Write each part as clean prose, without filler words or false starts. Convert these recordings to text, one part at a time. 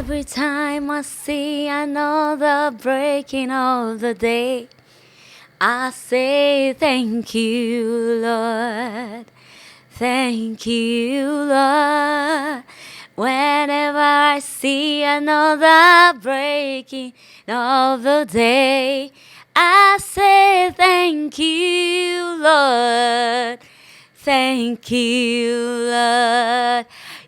Every time I see another breaking of the day, I say thank you, Lord. Thank you, Lord. Whenever I see another breaking of the day, I say thank you, Lord. Thank you, Lord.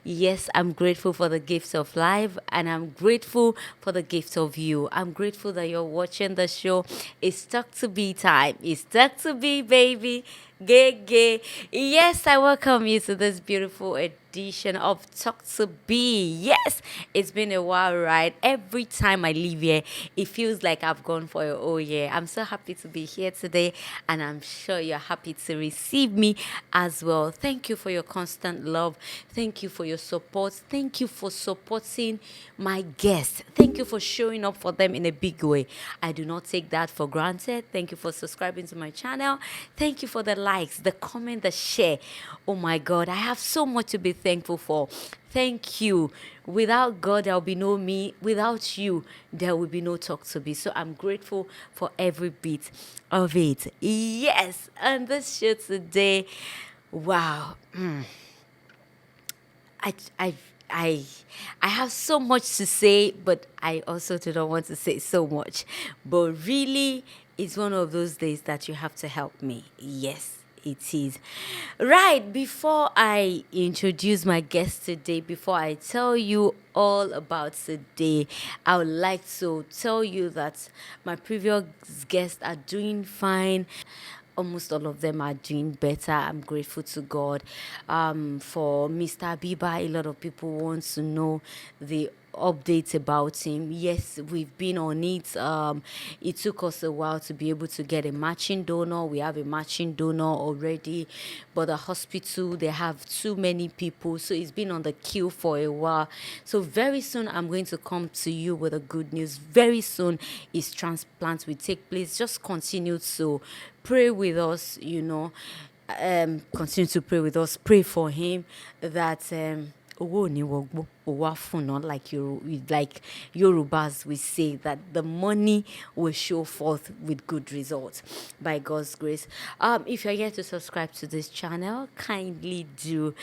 Yes, I'm grateful for the gifts of life and I'm grateful for the gift of you. I'm grateful that you're watching the show. It's stuck to be time. It's stuck to be, baby. Gay, gay. Yes, I welcome you to this beautiful edition of Talk to Be. Yes, it's been a while, right? Every time I leave here, it feels like I've gone for a whole year. I'm so happy to be here today, and I'm sure you're happy to receive me as well. Thank you for your constant love. Thank you for your support. Thank you for supporting my guests. Thank you for showing up for them in a big way. I do not take that for granted. Thank you for subscribing to my channel. Thank you for the likes, the comment, the share. Oh my God, I have so much to be thankful for. Thank you. Without God, there will be no me. Without you, there will be no Talk to Be. So I'm grateful for every bit of it. Yes, and this show today, wow. I, I, I, I have so much to say, but I also do not want to say so much. But really, it's one of those days that you have to help me. Yes, it is. Right, before I introduce my guest today, before I tell you all about today, I would like to tell you that my previous guests are doing fine. Almost all of them are doing better. I'm grateful to God. For Mr. Bieber, a lot of people want to know the updates about him. Yes, we've been on it. It took us a while to be able to get a matching donor. We have a matching donor already, but the hospital, they have too many people, so it's been on the queue for a while. So very soon I'm going to come to you with the good news. Very soon his transplant will take place. Just continue to pray with us, continue to pray with us. Pray for him that owó ò ní wọgbó, owó á fúnná, like Yorubas we say, that the money will show forth with good results by God's grace. If you're yet to subscribe to this channel, kindly do.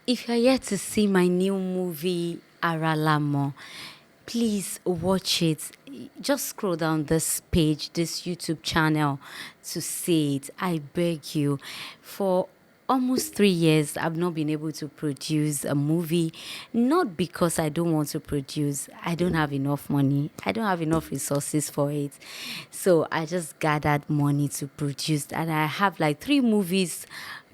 If you're yet to see my new movie Aralamo, please watch it. Just scroll down this page, this YouTube channel, to see it. I beg you. For almost 3 years, I've not been able to produce a movie. Not because I don't want to produce. I don't have enough money. I don't have enough resources for it. So I just gathered money to produce. And I have like 3 movies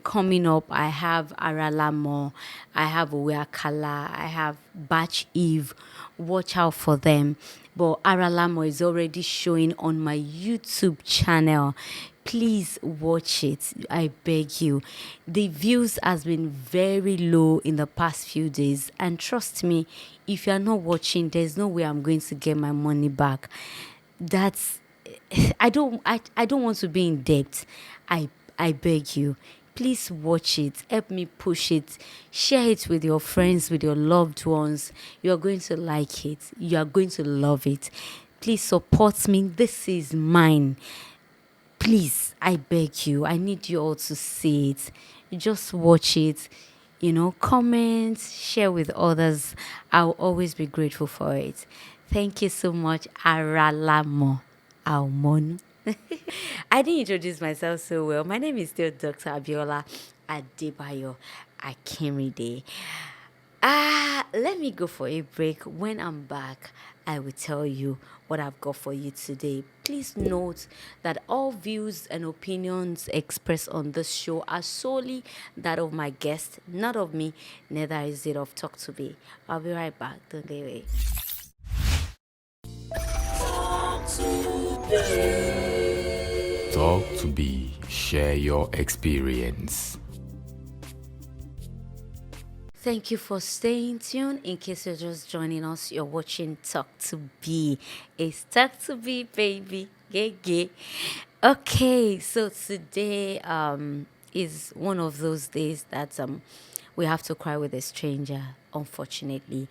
coming up. I have Aralamo, I have Oweakala, I have Batch Eve. Watch out for them. But Aralamo is already showing on my YouTube channel. Please watch it. I beg you. The views has been very low in the past few days. And trust me, if you're not watching, there's no way I'm going to get my money back. That's I don't want to be in debt. I beg you. Please watch it. Help me push it. Share it with your friends, with your loved ones. You are going to like it. You are going to love it. Please support me. This is mine. Please, I beg you. I need you all to see it. Just watch it. Comment, share with others. I'll always be grateful for it. Thank you so much, Aralamo Almon. I didn't introduce myself so well. My name is still Dr. Abiola Adebajo Akimide. Let me go for a break. When I'm back, I will tell you what I've got for you today. Please note that all views and opinions expressed on this show are solely that of my guest, not of me, neither is it of Talk to Be. I'll be right back. Don't go away. Talk to Be. Share your experience. Thank you for staying tuned. In case you're just joining us, you're watching Talk to Be. It's Talk to Be, baby. Yeah. Okay, so today is one of those days that we have to cry with a stranger, unfortunately.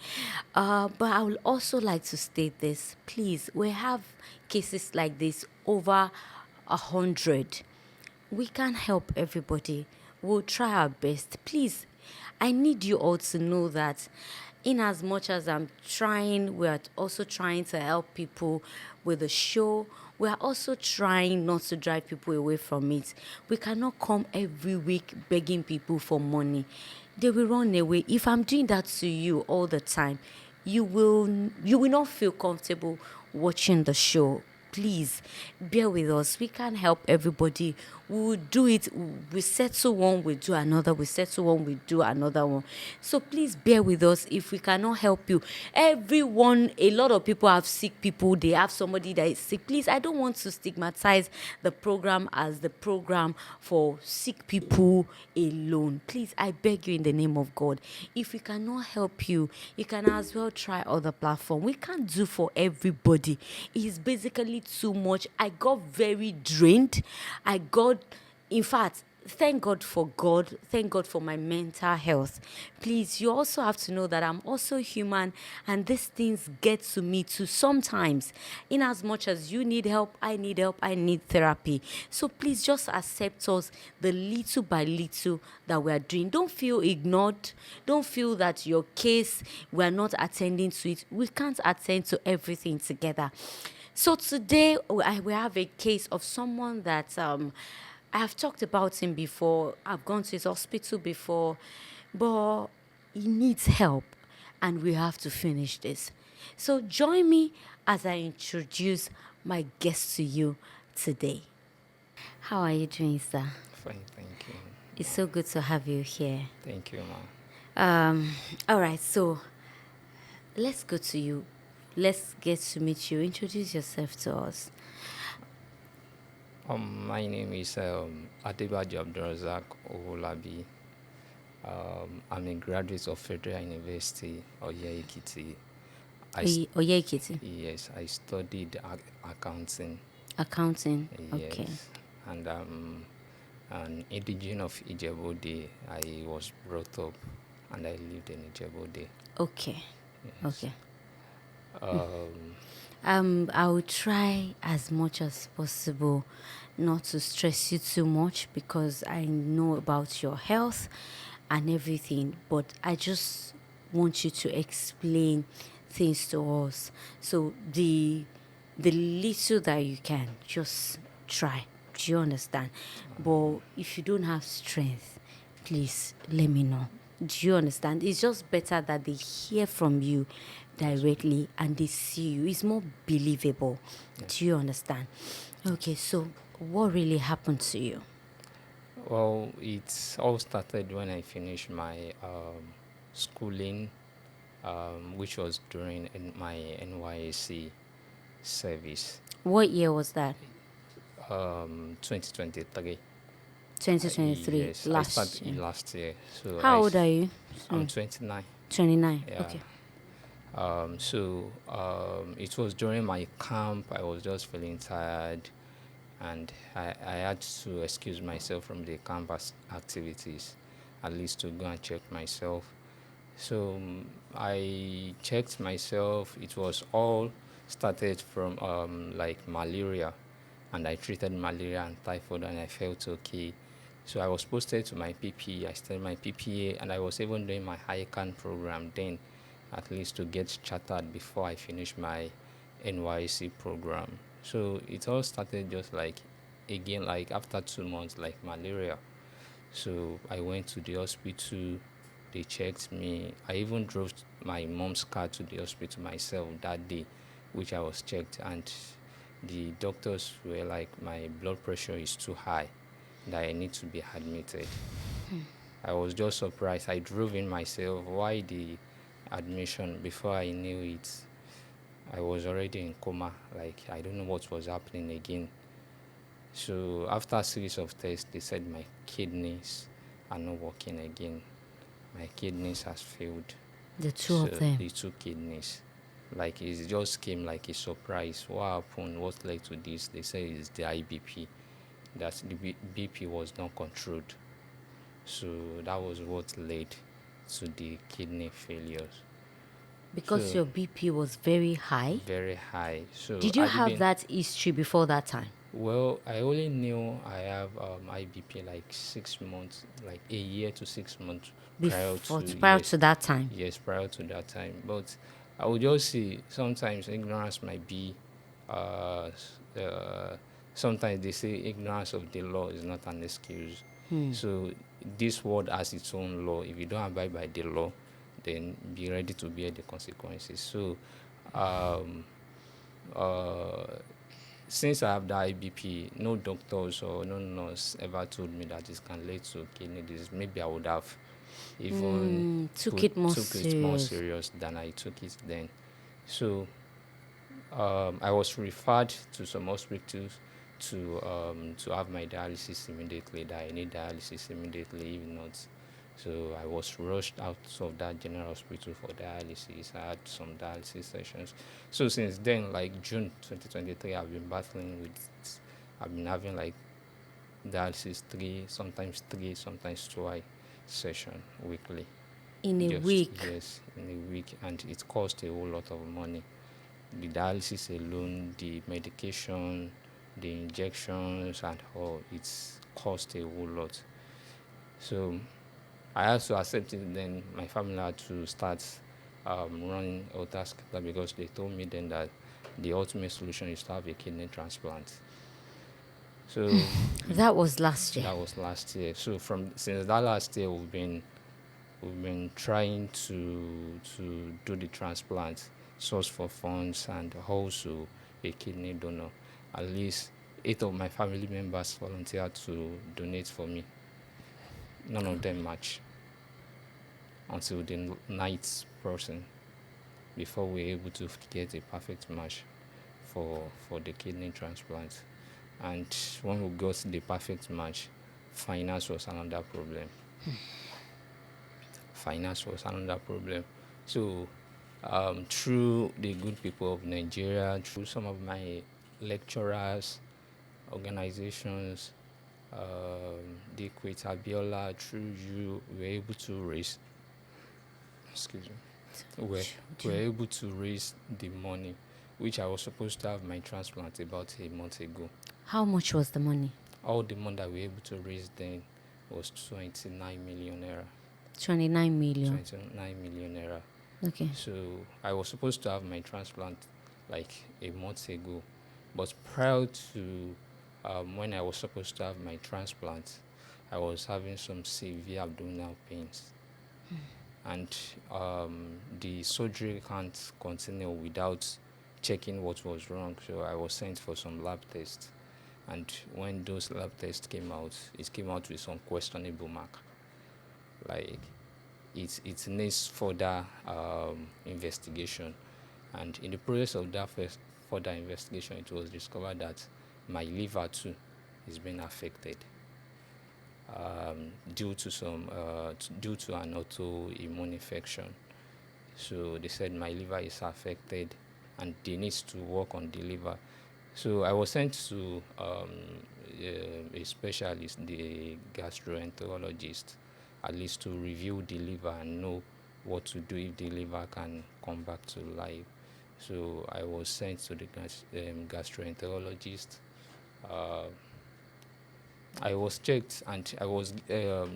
But I would also like to state this, please. We have cases like this over 100. We can't help everybody. We'll try our best. Please, I need you all to know that in as much as I'm trying, we are also trying to help people with the show. We are also trying not to drive people away from it. We cannot come every week begging people for money. They will run away. If I'm doing that to you all the time, you will not feel comfortable watching the show. Please bear with us. We can't help everybody. We will do it. We settle one, we do another. We settle one, we do another one. So please bear with us if we cannot help you. Everyone, a lot of people have sick people. They have somebody that is sick. Please, I don't want to stigmatize the program as the program for sick people alone. Please, I beg you in the name of God. If we cannot help you, you can as well try other platform. We can't do for everybody. It's basically too much. I got very drained. In fact, thank God for God. Thank God for my mental health. Please, you also have to know that I'm also human and these things get to me too sometimes. In as much as you need help, I need therapy. So please just accept us the little by little that we are doing. Don't feel ignored. Don't feel that your case, we are not attending to it. We can't attend to everything together. So today we have a case of someone that I have talked about him before. I've gone to his hospital before, but he needs help, and we have to finish this. So join me as I introduce my guest to you today. How are you doing, sir? Fine, thank you. It's so good to have you here. Thank you, ma. All right, so let's go to you. Let's get to meet you. Introduce yourself to us. My name is Adebajo Owolabi. I'm a graduate of Federal University, Oye Ekiti. Oye Ekiti. Yes, I studied accounting. Accounting. Yes, Okay. and an indigenous of Ijebu-Ode. I was brought up, and I lived in Ijebu-Ode. Okay. Yes. Okay. Um, I will try as much as possible not to stress you too much because I know about your health and everything, but I just want you to explain things to us. So the little that you can, just try. Do you understand? But if you don't have strength, please let me know. Do you understand? It's just better that they hear from you directly and they see you. It's more believable. Do you understand? Okay, so what really happened to you? well, it all started when I finished my schooling, which was during my NYSC service, What year was that? 2023. 2023, Yes, I last started year. last year. So How old are you? I'm 29. 29. Yeah. Okay. It was during my camp. I was just feeling tired, and I had to excuse myself from the campus activities, at least to go and check myself. So I checked myself. It was all started from like malaria, and I treated malaria and typhoid, and I felt okay. So I was posted to my PPA. I started my PPA, and I was even doing my ICANN program then, at least to get chartered before I finished my NYC program. So it all started just like again, like after 2 months, like malaria. So I went to the hospital. They checked me. I even drove my mom's car to the hospital myself that day, which I was checked, and the doctors were like, my blood pressure is too high, that I need to be admitted. I was just surprised. I drove in myself. Why the admission? Before I knew it, I was already in coma. Like, I don't know what was happening again. So after a series of tests, they said my kidneys are not working again. My kidneys has failed. The two So of them. the two kidneys. Like, it just came like a surprise. What happened? What led to this? They say it's the IBP. That the BP was not controlled. So that was what led. to the kidney failures. Because So your BP was very high. very high. So Did you I have didn't. that history before that time? Well, I only knew I have IBP like 6 months, like a year to 6 months prior Before, to, prior yes, to that time? yes, prior to that time. But I would just say sometimes ignorance might be, uh, s- uh, sometimes they say ignorance of the law is not an excuse. So this world has its own law. If you don't abide by the law, then be ready to bear the consequences. So, um, uh, since I have the IBP, no doctors or no nurse ever told me that this can lead to kidney disease. Maybe I would have even Took it more took it more serious. serious than I took it then. So I was referred to some hospitals to have my dialysis immediately. That I need dialysis immediately, if not. So I was rushed out of that general hospital for dialysis. I had some dialysis sessions. So since then, like June 2023, I've been battling with. I've been having like dialysis three, sometimes twice session weekly. In a Just week. yes, in a week, and it cost a whole lot of money. The dialysis alone, the medication, the injections, and all, it's cost a whole lot. So I had to accept it. Then my family had to start running Otascata because they told me then that the ultimate solution is to have a kidney transplant. So That was last year. that was last year. So from since that last year, we've been trying to do the transplant, source for funds, and also a kidney donor. At least 8 of my family members volunteered to donate for me. None of them match until the ninth person before we were able to get a perfect match for the kidney transplant. And when we got the perfect match, finance was another problem. Finance was another problem. So, through the good people of Nigeria, through some of my lecturers, organizations, the Equate Abiola, through you, we were able to raise, excuse me, we were able to raise the money, which I was supposed to have my transplant about a month ago. How much was the money? All the money that we were able to raise then was 29 million naira. 29 million. 29 million naira. Okay. So I was supposed to have my transplant like a month ago, but prior to when I was supposed to have my transplant, I was having some severe abdominal pains, and the surgery can't continue without checking what was wrong. So I was sent for some lab tests, and when those lab tests came out, it came out with some questionable mark, like it needs further investigation. And in the process of that first further investigation, it was discovered that my liver too is being affected due to an autoimmune infection. So they said my liver is affected, and they need to work on the liver. So I was sent to a specialist, the gastroenterologist, at least to review the liver and know what to do if the liver can come back to life. So I was sent to the gastroenterologist. Uh, I was checked, and I was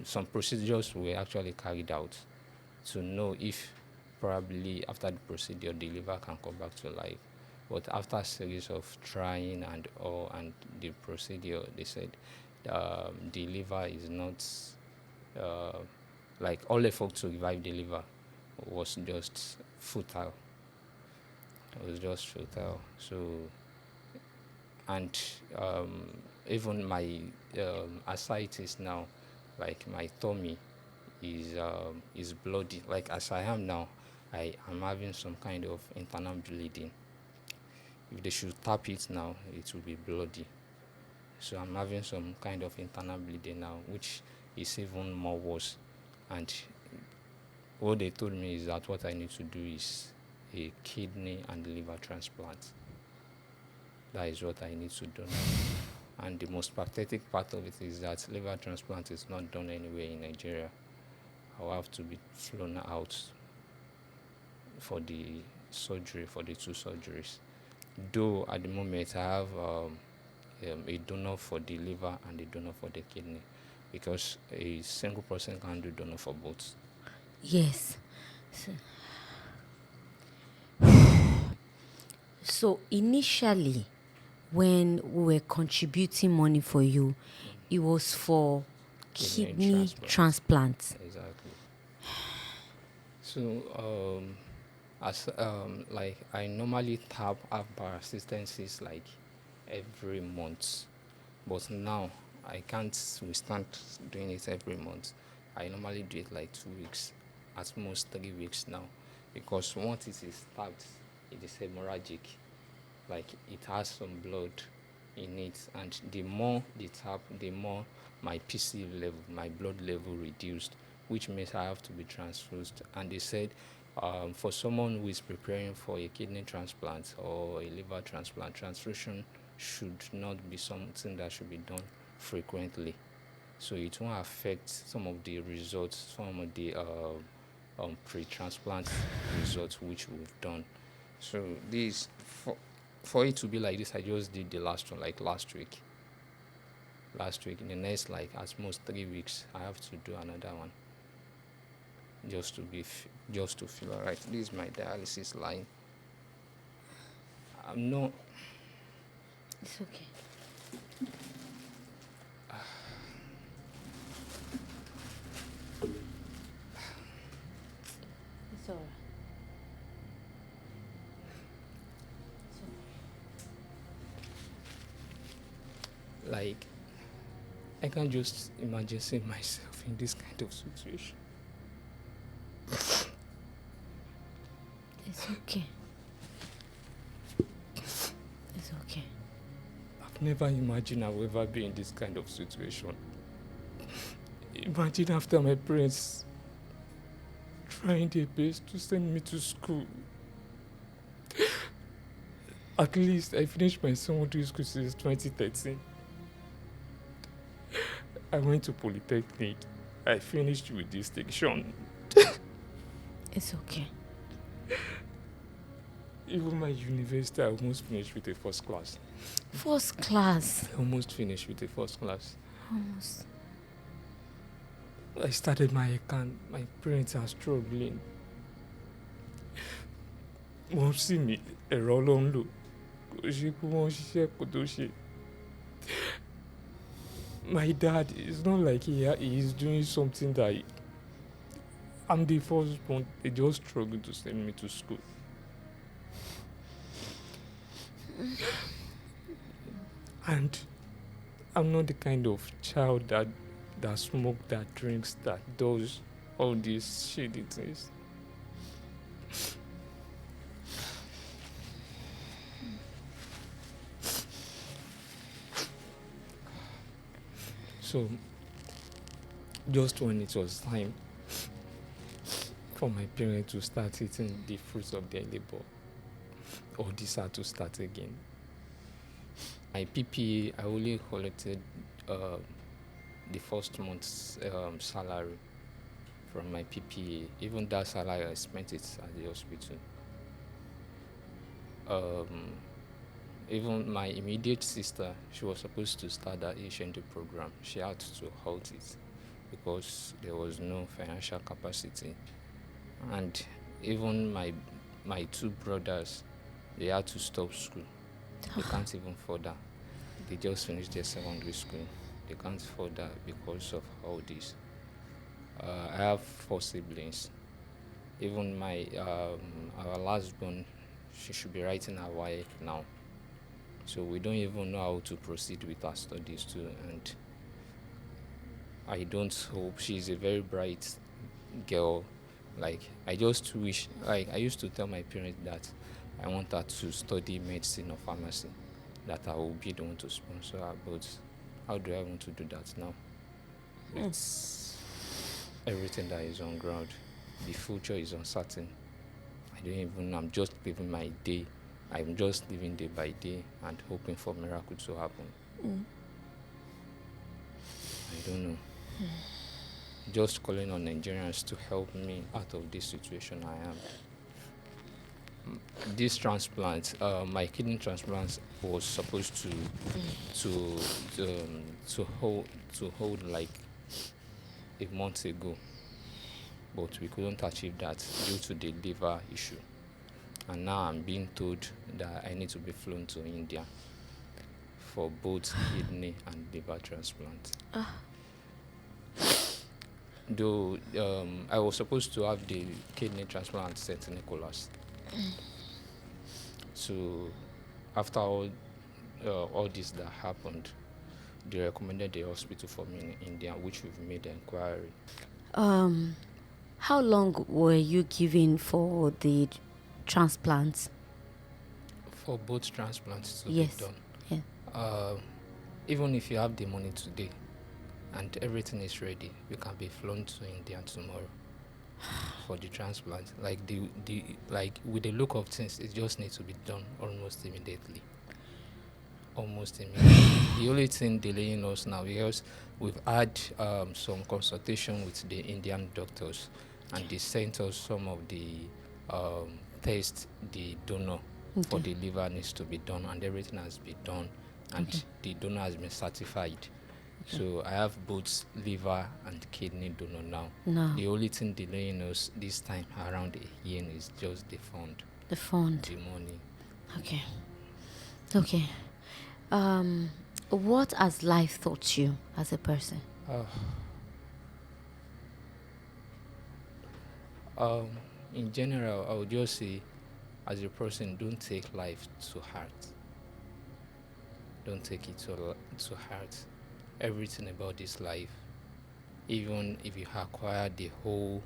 some procedures were actually carried out to know if probably after the procedure the liver can come back to life. But after a series of trying and all and the procedure, they said the liver is not uh, like all effort to revive the liver was just futile. It was just futile. So, and even my ascites now, like my tummy is bloody. Like as I am now, I am having some kind of internal bleeding. If they should tap it now, it will be bloody. So I'm having some kind of internal bleeding now, which is even more worse. And what they told me is that what I need to do is a kidney and liver transplant. That is what I need to do now. And the most pathetic part of it is that liver transplant is not done anywhere in Nigeria. I'll have to be flown out for the surgery, for the two surgeries. Though at the moment I have a donor for the liver and a donor for the kidney, because a single person can do donor for both. Yes. So initially, when we were contributing money for you, it was for kidney transplant. Exactly. So as like I normally tap AVBAR assistances like every month, but now I can't withstand doing it every month. I normally do it like 2 weeks, at most 3 weeks now, because once it is tapped, it is hemorrhagic. Like it has some blood in it, and the more the tap, the more my PC level, my blood level reduced, which means I have to be transfused. And they said for someone who is preparing for a kidney transplant or a liver transplant, transfusion should not be something that should be done frequently. So it won't affect some of the results, some of the pre-transplant results which we've done. So this for it to be like this, I just did the last one like last week. In the next like at most 3 weeks, I have to do another one, just to feel alright. This is my dialysis line. I'm not. It's okay. It's all right. Like, I can't just imagine seeing myself in this kind of situation. It's okay. It's okay. I've never imagined I will ever be in this kind of situation. Imagine after my parents trying their best to send me to school. At least I finished my secondary school since 2013. I went to Polytechnic. I finished with distinction. It's okay. Even my university, I almost finished with a first class. First class. I almost finished with a first class. Almost. I started my account. My parents are struggling. Wọ́n sì mí ẹ̀rọ ló ń lò. Kò ṣe pé wọ́n ṣiṣẹ́ kó tó ṣe. My dad is not like he is doing something that I'm the firstborn. They just struggle to send me to school. And I'm not the kind of child that smokes, that drinks, that does all these shady things. So, just when it was time for my parents to start eating the fruits of their labor, all this had to start again. My PPA, I only collected the first month's salary from my PPA. Even that salary, I spent it at the hospital. Even my immediate sister, she was supposed to start that HND program. She had to halt it because there was no financial capacity. And even my two brothers, they had to stop school. They can't even further. They just finished their secondary school. They can't further because of all this. I have 4 siblings. Even our last born, she should be writing her YF now. So we don't even know how to proceed with her studies too. And I don't hope. She's a very bright girl. Like, I just wish, like, I used to tell my parents that I want her to study medicine or pharmacy, that I will be the one to sponsor her. But how do I want to do that now? It's everything that is on ground. The future is uncertain. I don't even know. I'm just living my day. I'm just living day by day and hoping for miracle to happen. I don't know. just calling on Nigerians to help me out of this situation I am. This transplant, my kidney transplant was supposed to to hold like a month ago, but we couldn't achieve that due to the liver issue. And now I'm being told that I need to be flown to India for both kidney and liver transplant. Though I was supposed to have the kidney transplant at St. Nicholas. So after all this that happened, they recommended the hospital for me in India, which we've made the inquiry. How long were you given for the transplants? For both transplants to Yes. be done. Yeah. Even if you have the money today and everything is ready, you can be flown to India tomorrow for the transplant. Like like with the look of things, it just needs to be done almost immediately. The only thing delaying us now, because we've had some consultation with the Indian doctors, and they sent us some of the tests the donor for Okay. the liver needs to be done, and everything has been done, and the donor has been certified. So I have both liver and kidney donor now. No. The only thing delaying us this time around again is just the fund, The fund. the money. Okay. Okay. What has life taught you as a person? In general, I would just say, as a person, don't take life to heart. Don't take it to heart. Everything about this life, even if you acquire the whole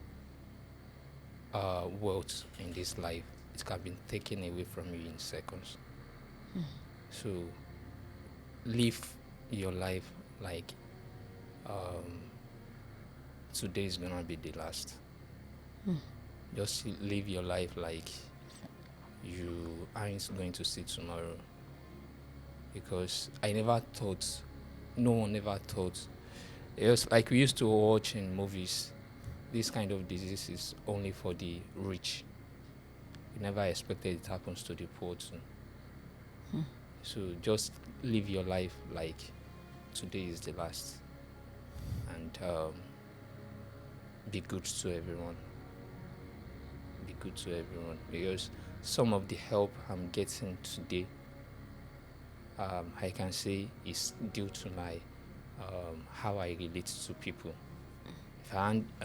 wealth in this life, it can be taken away from you in seconds. So live your life like today is gonna be the last. Just live your life like you aren't going to see tomorrow. Because no one ever thought. It was like we used to watch in movies, this kind of disease is only for the rich. You never expected it happens to the poor too. So just live your life like today is the last, and be good to everyone. Be good to everyone, because some of the help I'm getting today, I can say, is due to my how I relate to people.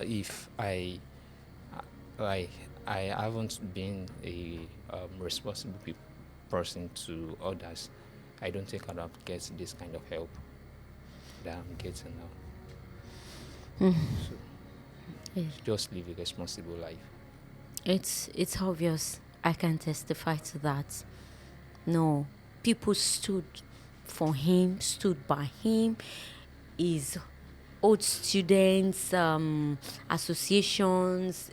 If I haven't been a responsible person to others, I don't think I'd have get this kind of help that I'm getting now. So Yes. just live a responsible life. It's obvious. I can testify to that. No, people stood for him, stood by him. His old students, associations,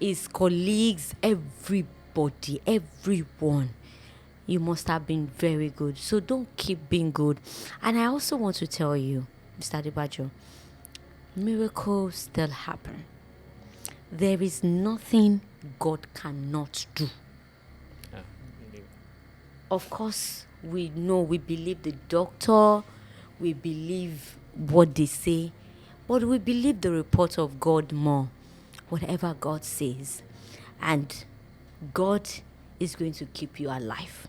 his colleagues, everybody, everyone. You must have been very good. So don't keep being good. And I also want to tell you, Mr. Adebajo, miracles still happen. There is nothing God cannot do. Yeah. Of course, we believe the doctor, we believe what they say, but we believe the report of God more, whatever God says. And God is going to keep you alive.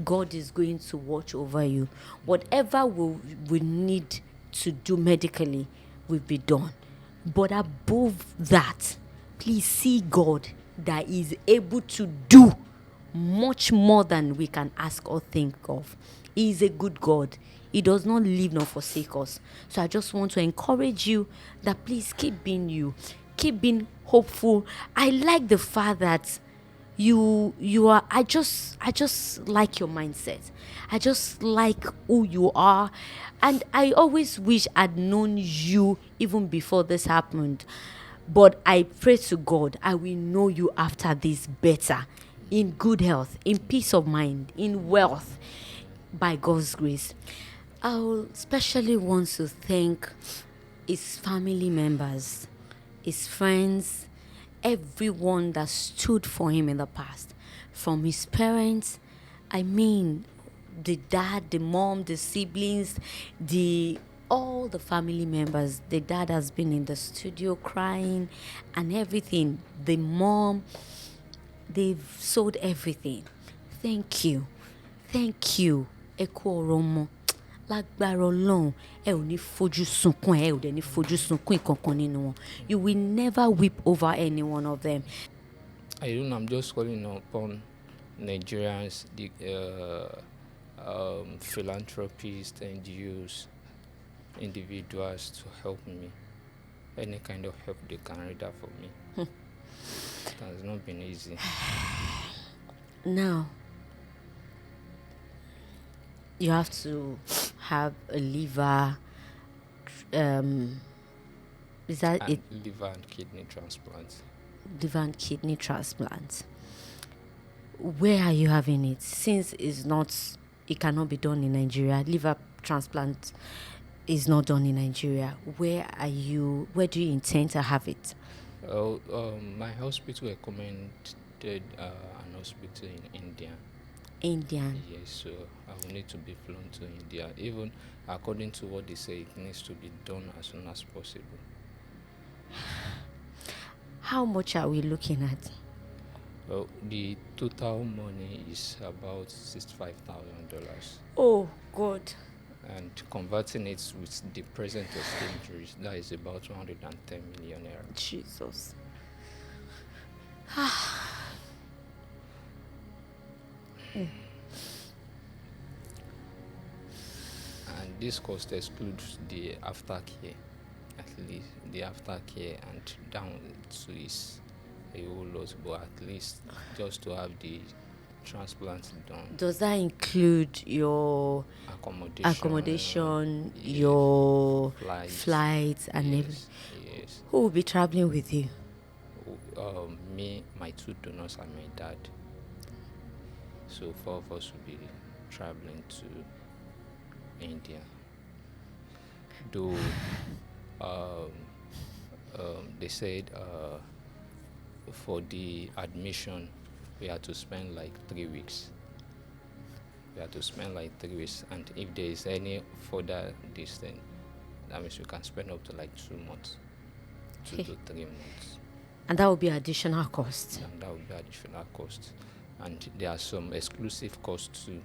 God is going to watch over you. Whatever we need to do medically will be done. But above that, please see God that is able to do much more than we can ask or think of. He is a good God. He does not leave nor forsake us. So I just want to encourage you that please keep being you. Keep being hopeful. I like the fact that you are, I just like your mindset. I just like who you are. And I always wish I'd known you even before this happened. But I pray to God, I will know you after this better, in good health, in peace of mind, in wealth, by God's grace. I will especially want to thank his family members, his friends, everyone that stood for him in the past. From his parents, I mean, the dad, the mom, the siblings, all the family members. The dad has been in the studio crying and everything. The mom, they've sold everything. Thank you. Thank you. Ẹ kú ọ̀rọ̀ ọmọ. Lágbára Ọlọ́run, ẹ ò ní fojú sunkún ẹ ò dẹ̀ ní fojú sunkún ìkankan nínú wọn. You will never weep over any one of them. I don't know, I'm just calling upon Nigerians, the philanthropists, NGOs, individuals to help me. Any kind of help they can render for me. It has not been easy. Now, you have to have a liver. Is that And it? liver and kidney transplant. Liver and kidney transplant. Where are you having it? Since it cannot be done in Nigeria. Liver transplant is not done in Nigeria. Where do you intend to have it? My hospital recommended an hospital in India. Indian. Yes, so I will need to be flown to India. Even according to what they say, it needs to be done as soon as possible. How much are we looking at? Well, the total money is about $65,000, Oh, God. and converting it with the present exchange rate, that is about 210 million naira. Jesus. And this cost excludes the aftercare, at least the aftercare, and down to is a whole lot, but at least just to have the transplant done. Does that include your accommodation, yes, your flights, flights and everything? Yes. Who will be traveling with you? Me, my two donors, and my dad. So 4 of us will be traveling to India. Though they said for the admission we had to spend like 3 weeks. And if there is any further distance, that means we can spend up to like 2 months, 2 to 3 months. And that will be additional cost. And that would be additional cost. And there are some exclusive costs too.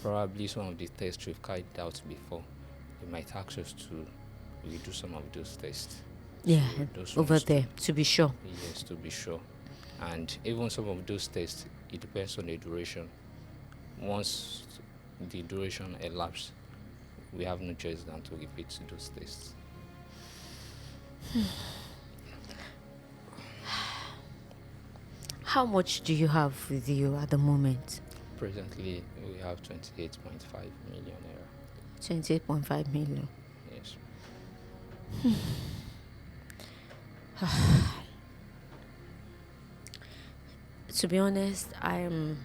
Probably some of the tests we've carried out before, they might ask us to redo some of those tests. Yeah, So those over ones there, to be sure. Yes, to be sure. And even some of those tests, it depends on the duration. Once the duration elapses, we have no choice than to repeat those tests. How much do you have with you at the moment? Presently, we have 28.5 million naira. 28.5 million. Yes. To be honest, I'm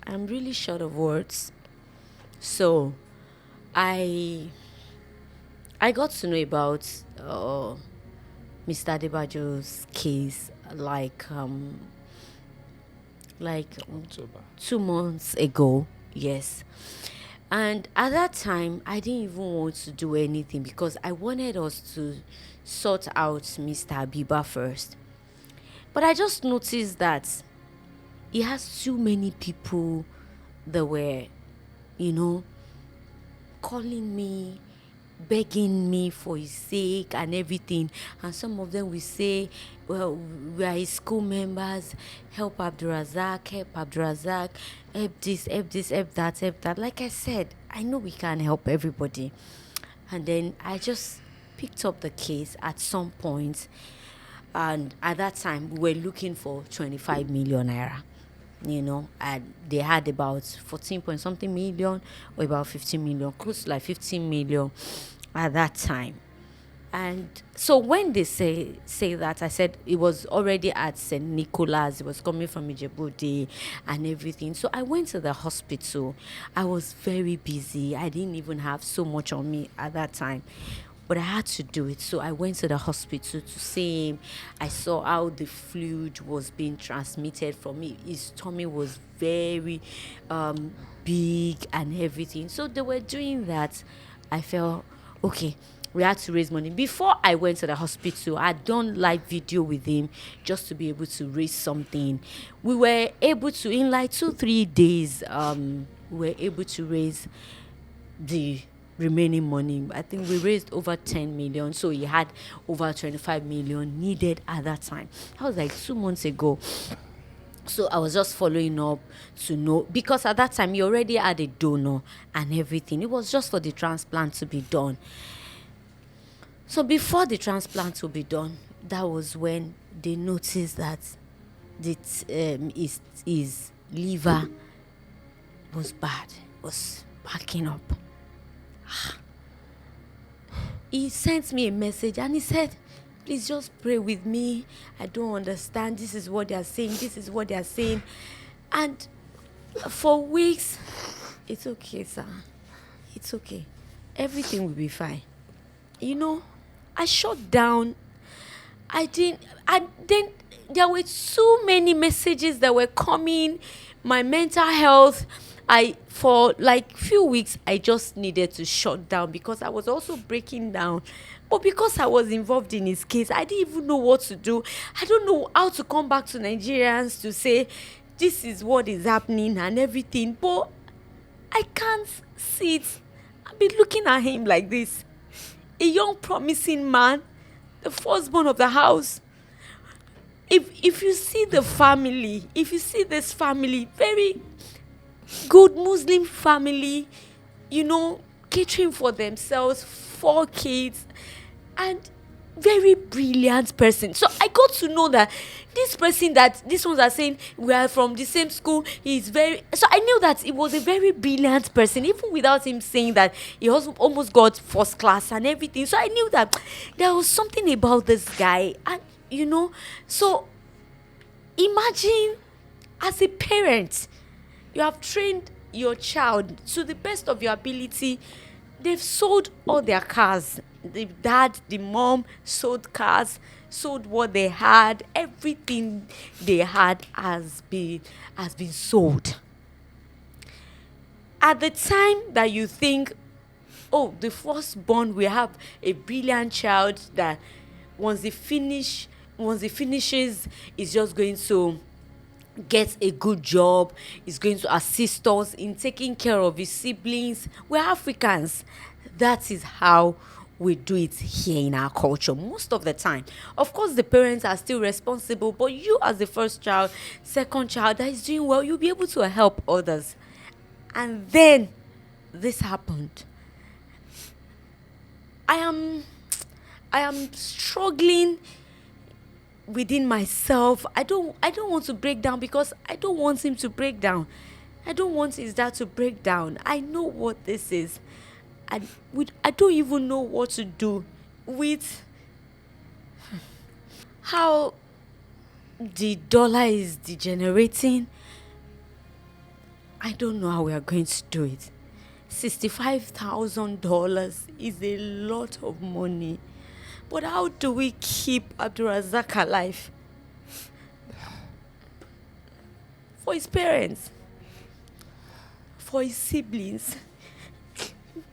really short of words. So, I got to know about Mr. Adebajo's case like October. 2 months ago. Yes. And at that time, I didn't even want to do anything because I wanted us to sort out Mr. Abiba first. But I just noticed that he has too many people that were, calling me, begging me for his sake and everything. And some of them will say, well, we are his school members, help Abdurazak, help this, help that. Like I said, I know we can't help everybody. And then I just picked up the case at some point. And at that time, we were looking for 25 million naira. And they had about 14 point something million or about 15 million, close to like 15 million at that time. And so when they say that, I said it was already at St. Nicholas, it was coming from Ijebu and everything. So I went to the hospital. I was very busy. I didn't even have so much on me at that time. but I had to do it. So I went to the hospital to see him. I saw how the fluid was being transmitted from him. His tummy was very big and everything. So they were doing that. I felt, okay, we had to raise money. Before I went to the hospital, I'd done live video with him just to be able to raise something. We were able to, in like 2-3 days, we were able to raise the remaining money. I think we raised over 10 million. So he had over 25 million needed at that time. That was like 2 months ago. So I was just following up to know, because at that time he already had a donor and everything. It was just for the transplant to be done. So before the transplant will be done, that was when they noticed that his liver was bad, was backing up. He sent me a message and he said, please just pray with me. I don't understand. This is what they are saying. This is what they are saying. And for weeks, it's okay, sir. It's okay. Everything will be fine. I shut down. Then there were so many messages that were coming. My mental health, for like few weeks, I just needed to shut down because I was also breaking down. But because I was involved in his case, I didn't even know what to do. I don't know how to come back to Nigerians to say, this is what is happening and everything. But I can't sit and be looking at him like this. A young promising man, the firstborn of the house. If you see the family, if you see this family, very good Muslim family, catering for themselves, 4 kids, and very brilliant person. So I got to know that this person that these ones are saying we are from the same school, so I knew that it was a very brilliant person, even without him saying that he also almost got first class and everything. So I knew that there was something about this guy. And so imagine, as a parent, you have trained your child to the best of your ability. They've sold all their cars. The dad, the mom sold cars, sold what they had. Everything they had has been sold. At the time that you think, oh, the firstborn, we have a brilliant child that once he finishes, is just going to get a good job, is going to assist us in taking care of his siblings. We're Africans. That is how we do it here in our culture most of the time. Of course, the parents are still responsible, but you as the first child, second child that is doing well, you'll be able to help others. And then this happened. I am struggling within myself. I don't want to break down because I don't want him to break down. I don't want his dad to break down. I know what this is. I don't even know what to do with how the dollar is degenerating. I don't know how we are going to do it. $65,000 is a lot of money. But how do we keep Abdulrazak alive? For his parents, for his siblings.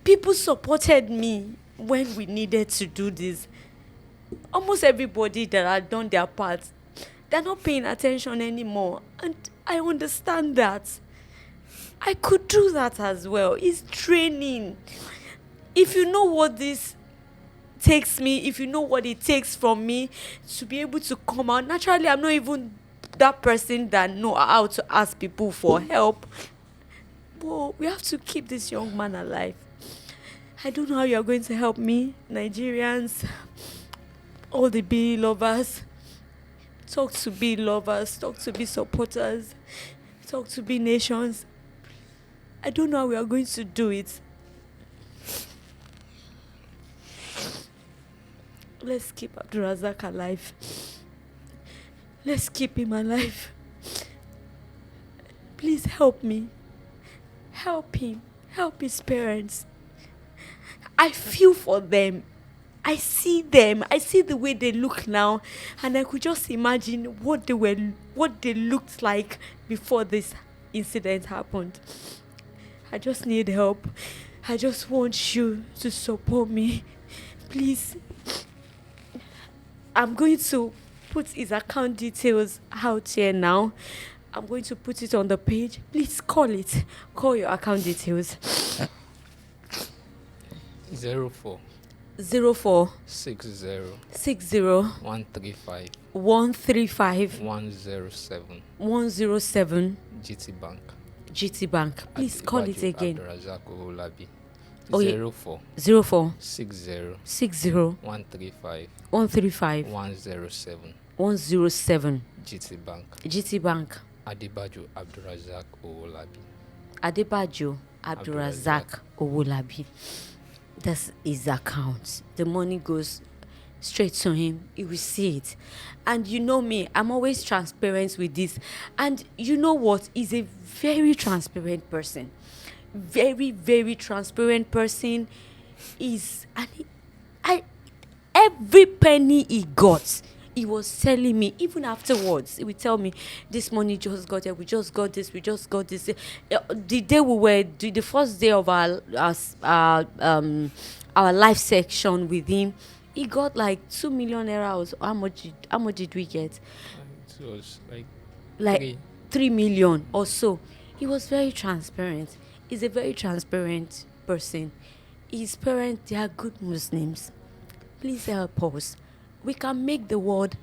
People supported me when we needed to do this. Almost everybody that had done their part, they're not paying attention anymore. And I understand that. I could do that as well. It's training. If you know what this takes me, if you know what it takes from me to be able to come out. Naturally, I'm not even that person that know how to ask people for help. But we have to keep this young man alive. I don't know how you're going to help me, Nigerians, all the BE lovers. Talk to BE lovers, talk to BE supporters, talk to BE nations. I don't know how we are going to do it. Let's keep Abdulrazak alive. Let's keep him alive. Please help me. Help him. Help his parents. I feel for them. I see them. I see the way they look now, and I could just imagine what they looked like before this incident happened. I just need help. I just want you to support me. Please. I'm going to put his account details out here now. I'm going to put it on the page. Please call it. Call your account details. 04 04 60 60 135 135 107 107 Gtbank. Gtbank. Please call it again. Abdulrazak Owolabi. Oh, yeah. 04 04 60 60 135 135 107 107 Gtbank. Gtbank. Adebajo Abdulrazak Owolabi. Adebajo Abdulrazak Owolabi. That's his account. The money goes straight to him. He will see it. And you know me, I'm always transparent with this. And you know what? He's a very transparent person. Very, very transparent person. Every penny he got, he was telling me, even afterwards, he would tell me, this money just got here, we just got this. The day we were, the first day of our life section with him, he got like 2 million naira. How much did we get? It was Like 3 million or so. He was very transparent. He's a very transparent person. His parents, they are good Muslims. Please help us. We can make the world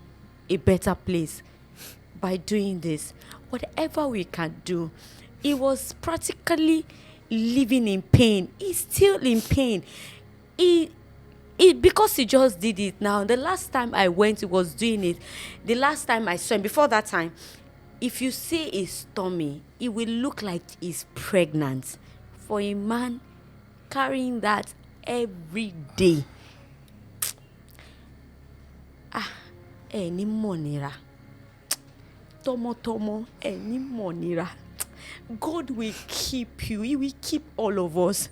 a better place by doing this. Whatever we can do. He was practically living in pain. He's still in pain. Because he just did it now. The last time I went, he was doing it. The last time I saw him, before that time, if you see his tummy, it will look like he's pregnant. For a man carrying that every day. Any monira. Tomo, any monira. God will keep you. He will keep all of us.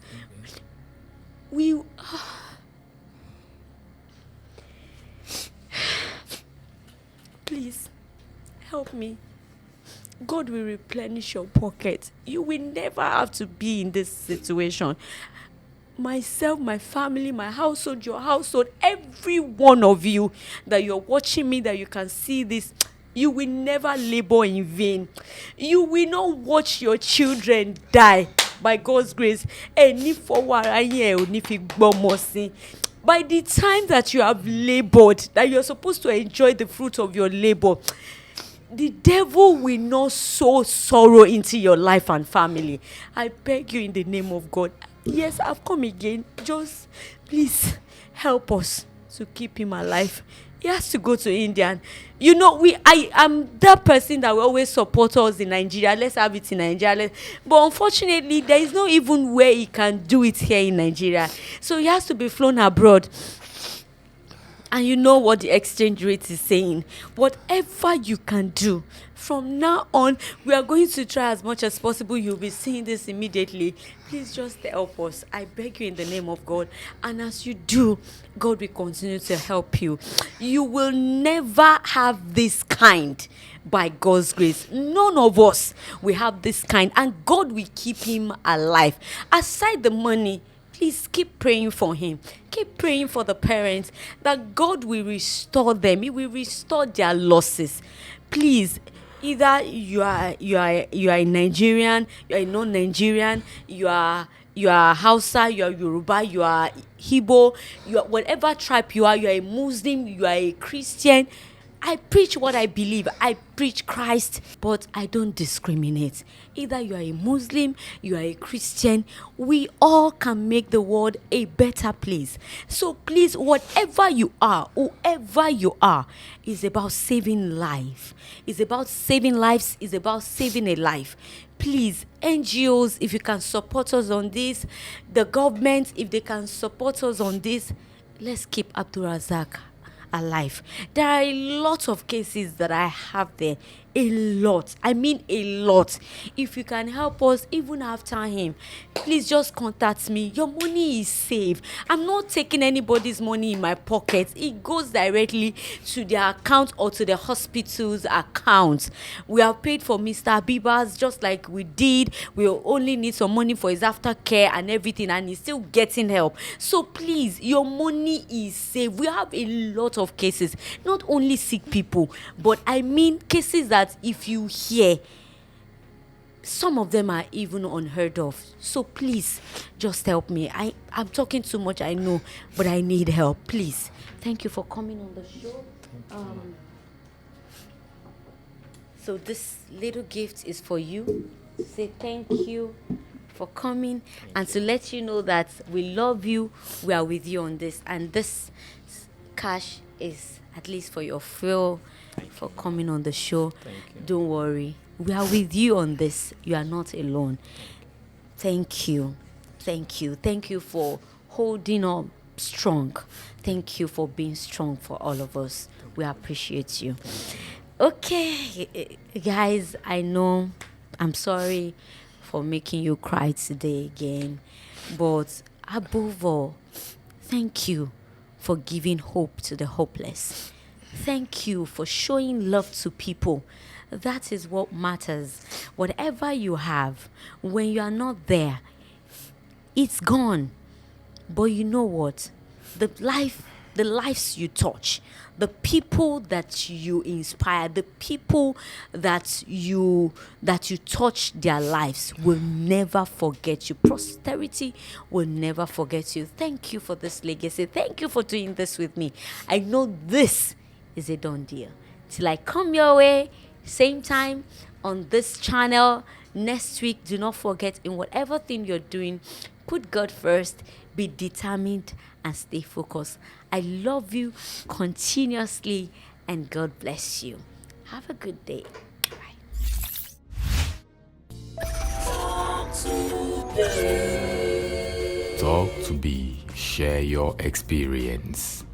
Please, help me. God will replenish your pocket. You will never have to be in this situation. Myself, my family, my household, your household, every one of you that you're watching me, that you can see this, you will never labor in vain. You will not watch your children die by God's grace. By the time that you have labored, that you're supposed to enjoy the fruit of your labor, the devil will not sow sorrow into your life and family. I beg you in the name of God. Yes, I've come again. Just please help us to keep him alive. He has to go to India. You know, I am that person that will always support us in Nigeria. Let's have it in Nigeria. But unfortunately, there is not even where he can do it here in Nigeria. So he has to be flown abroad. And you know what the exchange rate is saying. Whatever you can do, from now on, we are going to try as much as possible. You'll be seeing this immediately. Please just help us. I beg you in the name of God. And as you do, God will continue to help you. You will never have this kind by God's grace. None of us will have this kind. And God will keep him alive. Aside the money, please keep praying for him. Keep praying for the parents that God will restore them. He will restore their losses. Please, either you are a Nigerian, you are a non-Nigerian, you are Hausa, you are Yoruba, you are Igbo, you are whatever tribe you are a Muslim, you are a Christian. I preach what I believe. I preach Christ, but I don't discriminate. Either you are a Muslim, you are a Christian, we all can make the world a better place. So please, whatever you are, whoever you are, is about saving life. It's about saving lives. It's about saving a life. Please, NGOs, if you can support us on this, the government, if they can support us on this, let's keep Abdulrazak alive. There are a lot of cases that I have there a lot. I mean a lot. If you can help us even after him, please just contact me. Your money is safe. I'm not taking anybody's money in my pocket. It goes directly to their account or to the hospital's account. We have paid for Mr. Bieber's just like we did. We only need some money for his aftercare and everything, and he's still getting help. So please, your money is safe. We have a lot of cases, not only sick people, but I mean cases that if you hear, some of them are even unheard of. So please, just help me. I'm talking too much, I know, but I need help. Please. Thank you for coming on the show. So this little gift is for you. Say thank you for coming and to let you know that we love you. We are with you on this. And this cash is at least for your fuel, for coming on the show. Thank you. Don't worry. We are with you on this. You are not alone. Thank you. Thank you. Thank you for holding up strong. Thank you for being strong for all of us. We appreciate you. Okay, guys, I know I'm sorry for making you cry today again. But above all, thank you for giving hope to the hopeless. Thank you for showing love to people. That is what matters. Whatever you have, when you are not there, it's gone. But you know what? The lives you touch, the people that you inspire, the people that you touch their lives will never forget you. Posterity will never forget you. Thank you for this legacy. Thank you for doing this with me. I know this is a done deal. Till I come your way, same time on this channel next week. Do not forget, in whatever thing you're doing, put God first, be determined, and stay focused. I love you continuously, and God bless you. Have a good day. Bye. Talk to be, share your experience.